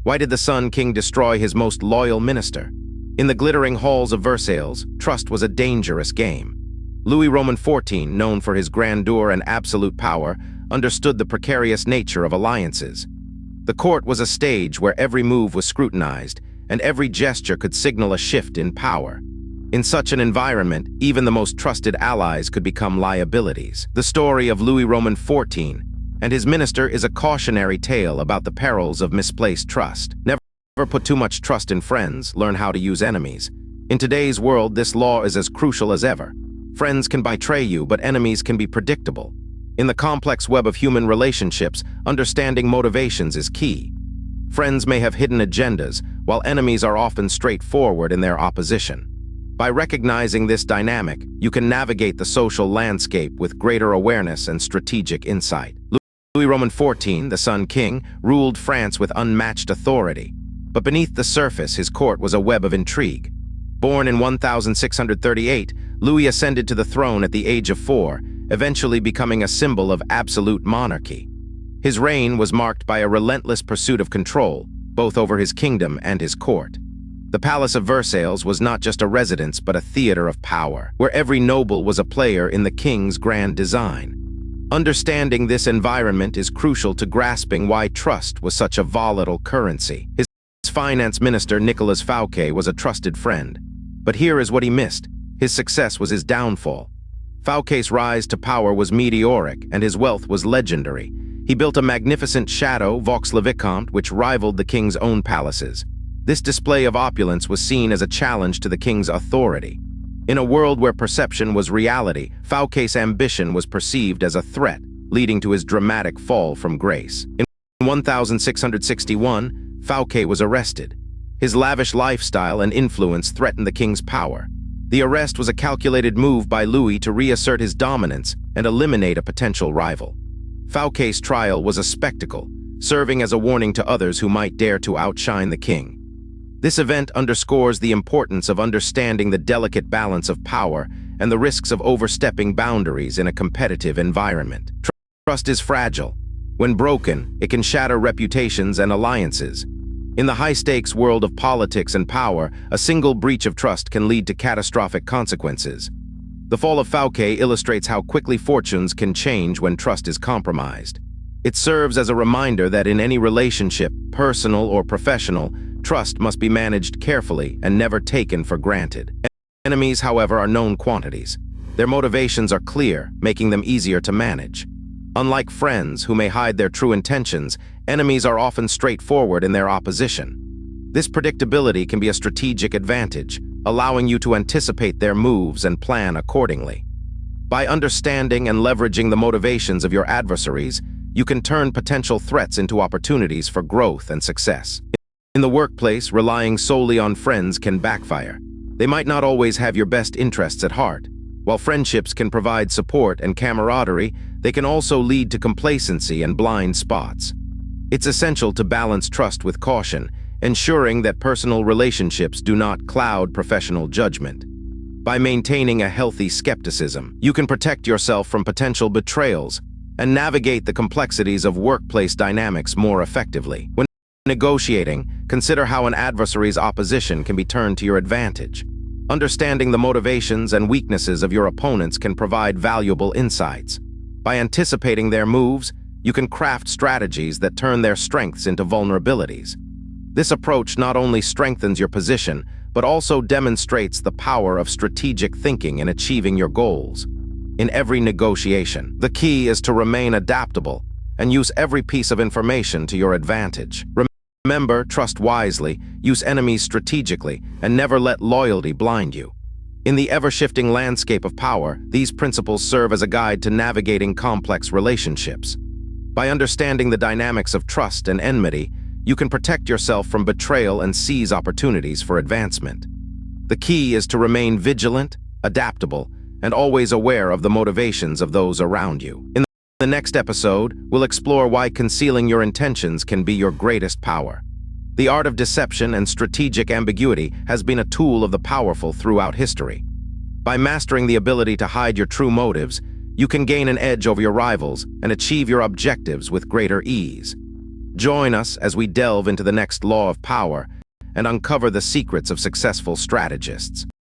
Why did the Sun King destroy his most loyal minister? In the glittering halls of Versailles, trust was a dangerous game. Louis Roman XIV, known for his grandeur and absolute power, understood the precarious nature of alliances. The court was a stage where every move was scrutinized, and every gesture could signal a shift in power. In such an environment, even the most trusted allies could become liabilities. The story of Louis Roman XIV and his minister is a cautionary tale about the perils of misplaced trust. Never put too much trust in friends, learn how to use enemies. In today's world, this law is as crucial as ever. Friends can betray you, but enemies can be predictable. In the complex web of human relationships, understanding motivations is key. Friends may have hidden agendas, while enemies are often straightforward in their opposition. By recognizing this dynamic, you can navigate the social landscape with greater awareness and strategic insight. Louis Roman XIV, the Sun King, ruled France with unmatched authority. But beneath the surface, his court was a web of intrigue. Born in 1638, Louis ascended to the throne at the age of 4, eventually becoming a symbol of absolute monarchy. His reign was marked by a relentless pursuit of control, both over his kingdom and his court. The Palace of Versailles was not just a residence but a theater of power, where every noble was a player in the king's grand design. Understanding this environment is crucial to grasping why trust was such a volatile currency. His finance minister, Nicolas Fouquet, was a trusted friend. But here is what he missed. His success was his downfall. Fouquet's rise to power was meteoric, and his wealth was legendary. He built a magnificent chateau, Vaux-le-Vicomte, which rivaled the king's own palaces. This display of opulence was seen as a challenge to the king's authority. In a world where perception was reality, Fouquet's ambition was perceived as a threat, leading to his dramatic fall from grace. In 1661, Fouquet was arrested. His lavish lifestyle and influence threatened the king's power. The arrest was a calculated move by Louis to reassert his dominance and eliminate a potential rival. Fouquet's trial was a spectacle, serving as a warning to others who might dare to outshine the king. This event underscores the importance of understanding the delicate balance of power and the risks of overstepping boundaries in a competitive environment. Trust is fragile. When broken, it can shatter reputations and alliances. In the high-stakes world of politics and power, a single breach of trust can lead to catastrophic consequences. The fall of Fouquet illustrates how quickly fortunes can change when trust is compromised. It serves as a reminder that in any relationship, personal or professional, trust must be managed carefully and never taken for granted. Enemies, however, are known quantities. Their motivations are clear, making them easier to manage. Unlike friends, who may hide their true intentions, enemies are often straightforward in their opposition. This predictability can be a strategic advantage, allowing you to anticipate their moves and plan accordingly. By understanding and leveraging the motivations of your adversaries, you can turn potential threats into opportunities for growth and success. In the workplace, relying solely on friends can backfire. They might not always have your best interests at heart. While friendships can provide support and camaraderie, they can also lead to complacency and blind spots. It's essential to balance trust with caution, ensuring that personal relationships do not cloud professional judgment. By maintaining a healthy skepticism, you can protect yourself from potential betrayals and navigate the complexities of workplace dynamics more effectively. When negotiating, consider how an adversary's opposition can be turned to your advantage. Understanding the motivations and weaknesses of your opponents can provide valuable insights. By anticipating their moves, you can craft strategies that turn their strengths into vulnerabilities. This approach not only strengthens your position, but also demonstrates the power of strategic thinking in achieving your goals. In every negotiation, the key is to remain adaptable and use every piece of information to your advantage. Remember, trust wisely, use enemies strategically, and never let loyalty blind you. In the ever-shifting landscape of power, these principles serve as a guide to navigating complex relationships. By understanding the dynamics of trust and enmity, you can protect yourself from betrayal and seize opportunities for advancement. The key is to remain vigilant, adaptable, and always aware of the motivations of those around you. In the next episode, we'll explore why concealing your intentions can be your greatest power. The art of deception and strategic ambiguity has been a tool of the powerful throughout history. By mastering the ability to hide your true motives, you can gain an edge over your rivals and achieve your objectives with greater ease. Join us as we delve into the next law of power and uncover the secrets of successful strategists.